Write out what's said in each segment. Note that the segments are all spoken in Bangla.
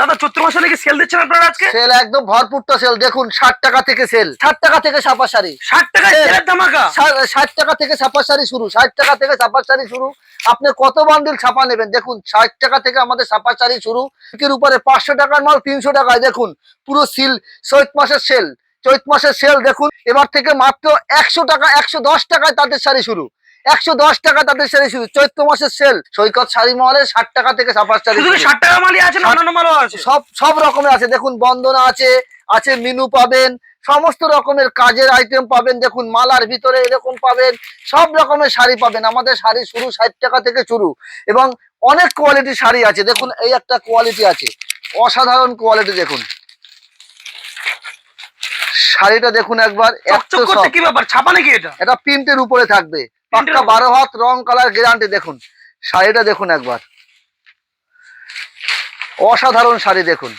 দাদা চৈত্র মাসে নাকি সেল দিচ্ছেন আপনারা আজকে? সেল একদম ভরপুরটা সেল। দেখুন 60 টাকা থেকে সেল, 60 টাকা থেকে ছাপা শাড়ি, 60 টাকায় সেলের ধামাকা। 60 টাকা থেকে ছাপা শাড়ি শুরু, 60 টাকা থেকে ছাপা শাড়ি শুরু। আপনি কত বান্ডিল ছাপা নেবেন? দেখুন 60 টাকা থেকে আমাদের ছাপা শাড়ি শুরু। এর উপরে 500 টাকার মাল 300 টাকায়। দেখুন পুরো সিল, চৈত মাসের সেল, চৈত মাসের সেল। দেখুন এবার থেকে মাত্র 100 টাকা, 110 টাকায় তাদের শাড়ি শুরু, 110 টাকা তাদের শাড়ি শুরু। চৈত্র মাসের সেল সৈকত শাড়ি মহলে 60 টাকা থেকে ছাপা শাড়ি। শুধু 60 টাকা মালই আছে না অন্যান্য মালও আছে? সব রকমের আছে। দেখুন বন্দনা আছে, আছে মিনু পাবেন, সমস্ত রকমের কাজের আইটেম পাবেন। দেখুন মালার ভিতরে এরকম পাবেন, সব রকমের শাড়ি পাবেন। আমাদের শাড়ি শুরু 60 টাকা থেকে শুরু এবং অনেক কোয়ালিটির শাড়ি আছে। দেখুন এই একটা কোয়ালিটি আছে, অসাধারণ কোয়ালিটি। দেখুন শাড়িটা দেখুন একবার, কি ব্যাপার, ছাপা নাকি এটা? এটা প্রিন্টের উপরে থাকবে, পাক্কা 12 হাত রং কালার গ্যারান্টি। দেখুন শাড়িটা দেখুন একবার, অসাধারণ শাড়ি। দেখুন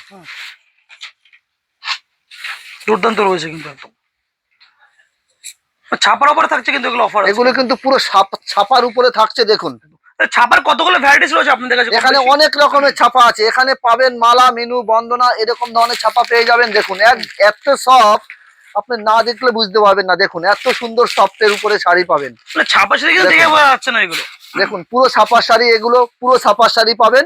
দুর্দান্ত রয়েছে কিন্তু একদম ছাপার উপরে থাকছে কিন্তু এগুলো অফার। এগুলো কিন্তু পুরো ছাপার উপরে থাকছে। দেখুন ছাপার কতগুলো ভ্যারাইটিস রয়েছে আপনাদের কাছে? এখানে অনেক রকমের ছাপা আছে। এখানে পাবেন মালা, মিনু, বন্দনা, এরকম ধরনের ছাপা পেয়ে যাবেন। দেখুন এত সফট, আপনি না দেখলে বুঝতে পারবেন না। দেখুন এত সুন্দর সফটের উপরে শাড়ি পাবেন। ছাপা শাড়ি কিন্তু দেখে বোঝা যাচ্ছে না এগুলো। দেখুন পুরো ছাপার শাড়ি, এগুলো পুরো ছাপার শাড়ি পাবেন।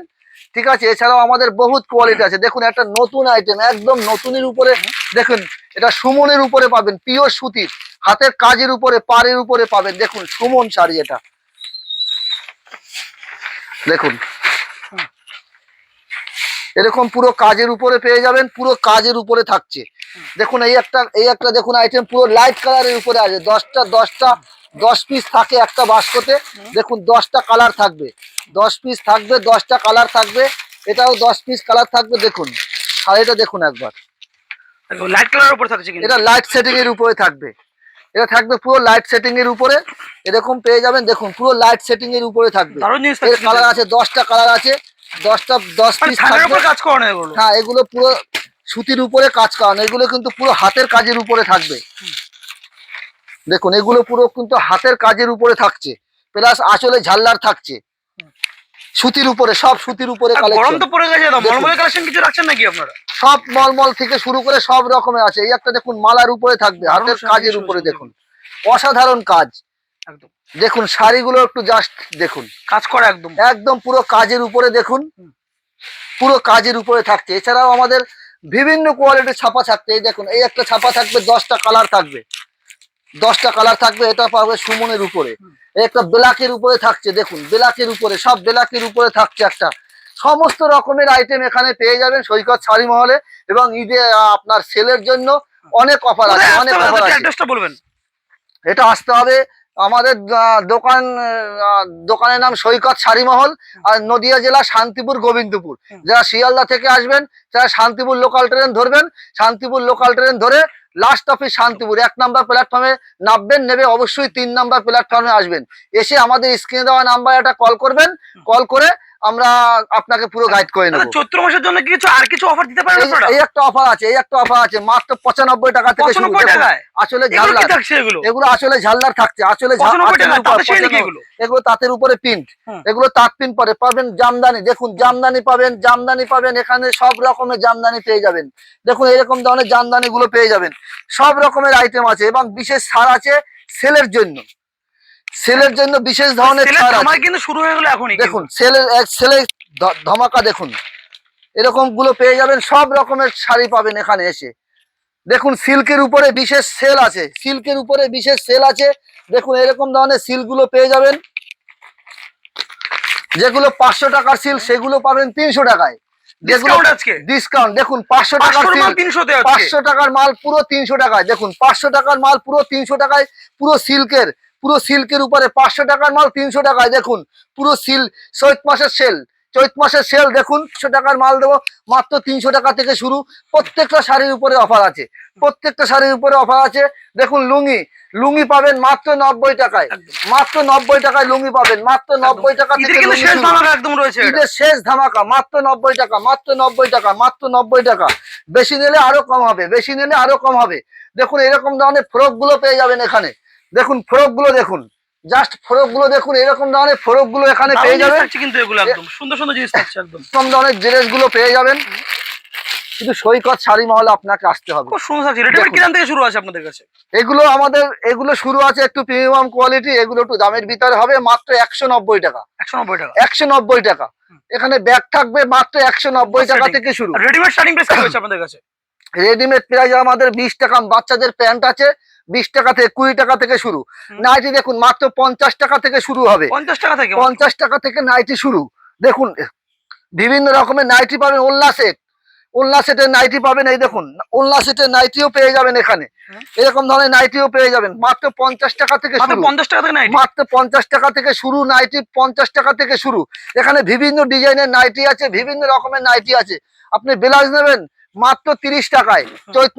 ঠিক আছে, এছাড়াও আমাদের বহুত কোয়ালিটি আছে। দেখুন একটা নতুন আইটেম, একদম নতুনের উপরে। দেখুন এটা সুমনের উপরে পাবেন, পিওর সুতির, হাতের কাজের উপরে, পাড়ের উপরে পাবেন। দেখুন সুমন শাড়ি এটা। দেখুন এরকম পুরো কাজের উপরে পেয়ে যাবেন, পুরো কাজের উপরে থাকছে। দেখুন এই একটা দেখুন আইটেম পুরো লাইট কালারের উপরে আছে। 10 পিস থাকে একটা বাস্কতে। দেখুন 10টা কালার থাকবে, 10 পিস থাকবে, 10টা কালার থাকবে। এটাও 10 পিস কালার থাকবে। দেখুন শাড়িটা দেখুন একবার, লাইট কালারের উপরে থাকছে। এটা লাইট সেটিং এর উপরে থাকবে, এটা থাকবে পুরো লাইট সেটিং এর উপরে। এরকম পেয়ে যাবেন। দেখুন পুরো লাইট সেটিং এর উপরে থাকবে। এর কালার আছে 10টা কালার আছে, 10 পিস থাকবে। কাজ করানো এগুলো? হ্যাঁ এগুলো পুরো সুতির উপরে কাজ করানো, এগুলো কিন্তু পুরো হাতের কাজের উপরে থাকবে। দেখুন এগুলো পুরো কিন্তু হাতের কাজের উপরে থাকছে, প্লাস আঁচলে ঝাল্লার থাকছে, সুতির উপরে, সব সুতির উপরে কালেকশন। গরম তো পড়ে গেছে, মলমলের কালেকশন কিছু রাখছেন নাকি আপনারা? সব মলমল থেকে শুরু করে সব রকমের আছে। এই একটা দেখুন মালার উপরে থাকবে, হাতের কাজের উপরে। দেখুন অসাধারণ কাজ। একদম দেখুন শাড়িগুলো একটু জাস্ট দেখুন, কাজ করা একদম একদম পুরো কাজের উপরে। দেখুন পুরো কাজের উপরে থাকছে। এছাড়াও আমাদের বিভিন্ন কোয়ালিটির ছাপা থাকছে। এই দেখুন এই একটা ছাপা থাকবে, 10টা কালার থাকবে, 10টা কালার থাকবে। এটা পাবে সুমনের উপরে। একটা ব্ল্যাকের উপরে থাকছে। দেখুন ব্ল্যাকের উপরে, সব ব্ল্যাকের উপরে থাকছে একটা। সমস্ত রকমের আইটেম এখানে পেয়ে যাবেন সৈকত শাড়ি মহলে। এবং ঈদে আপনার সেলের জন্য অনেক অফার আছে, অনেক অফার আছে। অ্যাড্রেসটা বলবেন? এটা আসতে হবে আমাদের দোকানের নাম সৈকত শাড়ি মহল, আর নদিয়া জেলা শান্তিপুর গোবিন্দপুর। যারা শিয়ালদা থেকে আসবেন তারা শান্তিপুর লোকাল ট্রেন ধরবেন, শান্তিপুর লোকাল ট্রেন ধরে লাস্ট অফিস শান্তিপুর 1 নম্বর প্ল্যাটফর্মে নামবেন, নেবে অবশ্যই 3 নম্বর প্ল্যাটফর্মে আসবেন। এসে আমাদের স্ক্রিনে দেওয়া নাম্বার একটা কল করবেন, কল করে আমরা আপনাকে পুরো গাইড করে নেব। চৈত্র মাসের জন্য কিছু আর কিছু অফার দিতে পারেন আপনারা? এই একটা অফার আছে, এই একটা অফার আছে মাত্র 95 টাকা থেকে শুরু। আসলে ঝালদার, এগুলো আসলে ঝালদার থাকছে, আসলে এগুলো তাঁতের উপরে প্রিন্ট, এগুলো তাঁত প্রিন্ট পরে পাবেন। জামদানি, দেখুন জামদানি পাবেন, জামদানি পাবেন। এখানে সব রকমের জামদানি পেয়ে যাবেন। দেখুন এরকম ধরনের জামদানি গুলো পেয়ে যাবেন, সব রকমের আইটেম আছে। এবং বিশেষ ছাড় আছে সেলের জন্য, সেলের জন্য বিশেষ ধরনের ছাড় আছে। কিন্তু শুরু হয়ে গেল এখনই। দেখুন সেলের ধামাকা। দেখুন এরকম গুলো পেয়ে যাবেন, সব রকমের শাড়ি পাবেন এখানে এসে। দেখুন সিল্কের উপরে বিশেষ সেল আছে, সিল্কের উপরে বিশেষ সেল আছে। দেখুন এরকম ধরনের সিল্ক গুলো পেয়ে যাবেন। যেগুলো 500 টাকার সিল্ক সেগুলো পাবেন 300 টাকায়। ডিসকাউন্ট। দেখুন 500 টাকার সিল্ক, 500 টাকার মাল পুরো 300 টাকায়। দেখুন 500 টাকার মাল পুরো 300 টাকায়, পুরো সিল্কের উপরে 500 টাকার মাল 300 টাকায়। দেখুন পুরো চৈত মাসের সেল, চৈত মাসের সেল। দেখুন 100 টাকার মাল দেবো মাত্র 300 টাকা থেকে শুরু। প্রত্যেকটা শাড়ির উপরে অফার আছে, প্রত্যেকটা শাড়ির উপরে অফার আছে। দেখুন লুঙ্গি পাবেন মাত্র 90 টাকায়, মাত্র 90 টাকায় লুঙ্গি পাবেন, মাত্র 90 টাকা থেকে। ঈদের শেষ ধামাকা, মাত্র 90 টাকা, মাত্র 90 টাকা, মাত্র 90 টাকা। বেশি নিলে আরো কম হবে, বেশি নিলে আরো কম হবে। দেখুন এরকম ধরনের ফ্রক গুলো পেয়ে যাবেন এখানে। দেখুন ফ্রক গুলো দেখুন, জাস্ট ফ্রক গুলো দেখুন, এরকম ধরনের ফ্রক গুলো এখানে পেয়ে যাবেন। কিন্তু এগুলো একদম সুন্দর সুন্দর জিনিস থাকছে, একদম কম ধরনের ড্রেস গুলো পেয়ে যাবেন। কিন্তু সৈকত শাড়ি মহলে আপনাকে আসতে হবে। খুব সুন্দর থাকছে। রেডিমেড কি দাম থেকে শুরু আছে আপনাদের কাছে? এগুলো শুরু আছে একটু প্রিমিয়াম কোয়ালিটি, এগুলো একটু দামের ভিতরে হবে, মাত্র 190 টাকা। 190 টাকা। 190 টাকা। এখানে ব্যাগ থাকবে মাত্র 190 টাকা থেকে শুরু। রেডিমেড স্টার্টিং প্রাইস কি আছে আপনাদের কাছে? রেডিমেড প্রাইস আমাদের 20 টাকা, বাচ্চাদের প্যান্ট আছে 20 টাকা থেকে 20 টাকা থেকে শুরু। নাইটি দেখুন মাত্র 50 টাকা থেকে শুরু হবে। 50 টাকা থেকে? 50 টাকা থেকে নাইটি শুরু। দেখুন বিভিন্ন রকমের নাইটি পাবেন, ওলনা সেটের নাইটি পাবেন, এই দেখুন ওলনা সেটের নাইটিও পেয়ে যাবেন এখানে, এরকম ধরনের নাইটিও পেয়ে যাবেন মাত্র 50 টাকা থেকে শুরু। 50 টাকা থেকে নাইটি? মাত্র 50 টাকা থেকে শুরু নাইটি, 50 টাকা থেকে শুরু। এখানে বিভিন্ন ডিজাইনের নাইটি আছে, বিভিন্ন রকমের নাইটি আছে। আপনি ব্লাউজ নেবেন মাত্র 30 টাকায়, চৈত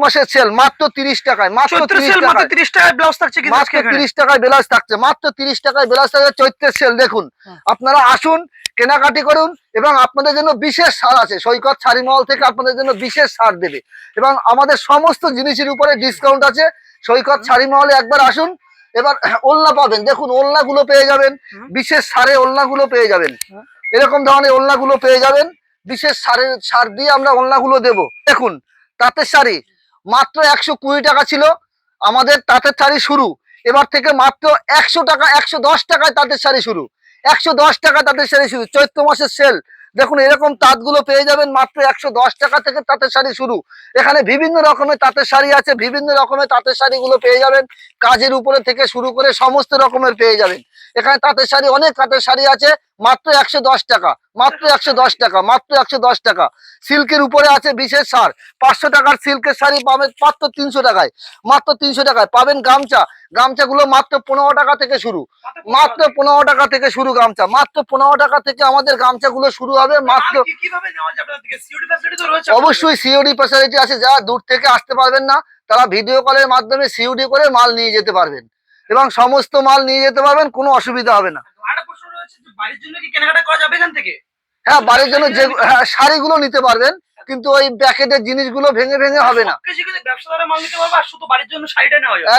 মাসের সেল মাত্র 30 টাকায়, মাত্র 30 টাকায় 30 টাকায় ব্লাউজ থাকছে কি? মাত্র 30 টাকায় ব্লাউজ থাকছে, মাত্র 30 টাকায় ব্লাউজ থাকছে, চৈত্রের সেল। দেখুন আপনারা আসুন, কেনাকাটি করুন, এবং আপনাদের জন্য বিশেষ ছাড় আছে। সৈকত শাড়ি মহল থেকে আপনাদের জন্য বিশেষ ছাড় দেবে, এবং আমাদের সমস্ত জিনিসের উপরে ডিসকাউন্ট আছে। সৈকত শাড়ি মহলে একবার আসুন। এবার ওলনা পাবেন, দেখুন ওলনাগুলো পেয়ে যাবেন বিশেষ ছাড়ে, ওলনাগুলো পেয়ে যাবেন, এরকম ধরনের ওলনাগুলো পেয়ে যাবেন বিশেষ ছাড় দিয়ে আমরা ওলনাগুলো দেব। দেখুন তাঁতের শাড়ি মাত্র 120 টাকা ছিল আমাদের তাঁতের শাড়ি শুরু, এবার থেকে মাত্র 100 টাকা, 110 টাকায় তাঁতের শাড়ি শুরু, 110 টাকা তাঁতের শাড়ি শুরু। চৈত্র মাসের সেল। দেখুন এরকম তাঁতগুলো পেয়ে যাবেন মাত্র 110 টাকা থেকে তাঁতের শাড়ি শুরু। এখানে বিভিন্ন রকমের তাঁতের শাড়ি আছে, বিভিন্ন রকমের তাঁতের শাড়িগুলো পেয়ে যাবেন, কাজের উপরে থেকে শুরু করে সমস্ত রকমের পেয়ে যাবেন। এখানে তাঁতের শাড়ি, অনেক তাঁতের শাড়ি আছে মাত্র 110 টাকা, মাত্র 110 টাকা, মাত্র 110 টাকা। সিল্কের উপরে আছে বিশেষ ছাড়, 500 টাকার সিল্কের শাড়ি পাবেন মাত্র 300 টাকায়, মাত্র 300 টাকায় পাবেন। গামছাগুলো মাত্র 15 টাকা থেকে শুরু, মাত্র 15 টাকা থেকে শুরু গামছা, মাত্র 15 টাকা থেকে আমাদের গামছাগুলো শুরু হবে। মাত্র অবশ্যই সিওডি ফ্যাসিলিটি আছে, যারা দূর থেকে আসতে পারবেন না তারা ভিডিও কলের মাধ্যমে সিওডি করে মাল নিয়ে যেতে পারবেন, এবং সমস্ত মাল নিয়ে যেতে পারবেন, কোনো অসুবিধা হবে না। হ্যাঁ, বাড়ির জন্য যে শাড়িগুলো নিতে পারবেন, কিন্তু ওই প্যাকেটের জিনিসগুলো ভেঙে ভেঙে হবে না।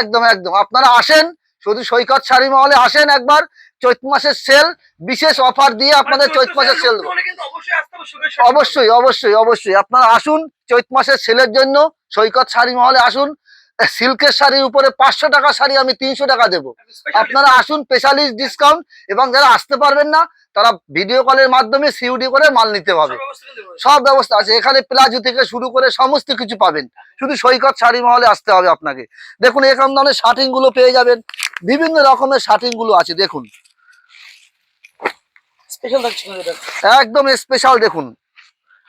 একদম একদম, আপনারা আসেন, শুধু সৈকত শাড়ি মহলে আসেন একবার। চৈত্র মাসের সেল, বিশেষ অফার দিয়ে আপনাদের চৈত্র মাসের সেল দেবো। অবশ্যই অবশ্যই অবশ্যই আপনারা আসুন চৈত্র মাসের সেলের জন্য সৈকত শাড়ি মহলে আসুন। সিল্কের শাড়ির উপরে 500 টাকা শাড়ি আমি 300 টাকা দেবো। আপনারা আসুন, স্পেশালিস্ট ডিসকাউন্ট, এবং যারা আসতে পারবেন না তারা ভিডিও কলের মাধ্যমে সিওডি করে মাল নিতে হবে। সব ব্যবস্থা আছে এখানে, প্লাজো থেকে শুরু করে সমস্ত কিছু পাবেন, শুধু সৈকত শাড়ি মহলে আসতে হবে আপনাকে। দেখুন এরকম ধরনের শার্টিং গুলো পেয়ে যাবেন, বিভিন্ন রকমের শার্টিং গুলো আছে। দেখুন একদম স্পেশাল। দেখুন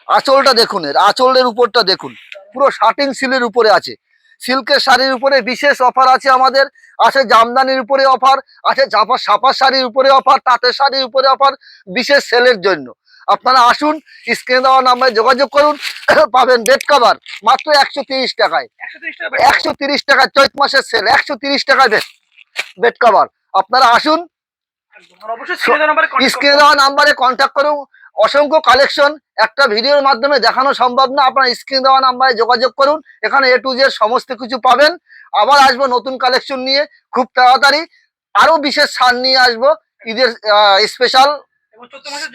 আঁচলটা দেখুন, এর আঁচলের উপরটা দেখুন, পুরো শার্টিং সিলের উপরে আছে। সিল্কের শাড়ির উপরে বিশেষ অফার আছে আমাদের, আছে জামদানির উপরে অফার আছে, ছাপা শাড়ির উপরে অফার, তাঁতের শাড়ির উপরে অফার, বিশেষ সেলের জন্য। আপনারা আসুন, স্ক্রিনে দেওয়া নাম্বারে যোগাযোগ করুন, পাবেন বেড কভার মাত্র 130 টাকায়। 130 টাকায় চৈত্র মাসের সেল, 130 টাকায় বেড কভার। আপনারা আসুন, স্ক্রিনে দেওয়া নাম্বারে কন্ট্যাক্ট করুন। অসংখ্য কালেকশন একটা ভিডিওর মাধ্যমে দেখানো সম্ভব না, আপনার স্ক্রিনে দেওয়া নাম্বারে যোগাযোগ করুন, এখানে A to Z সমস্ত কিছু পাবেন। আবার আসবো নতুন কালেকশন নিয়ে খুব তাড়াতাড়ি, আরো বিশেষ ছাড় নিয়ে আসবো ঈদের স্পেশাল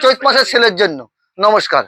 চৈত্র মাসের সেলের জন্য। নমস্কার।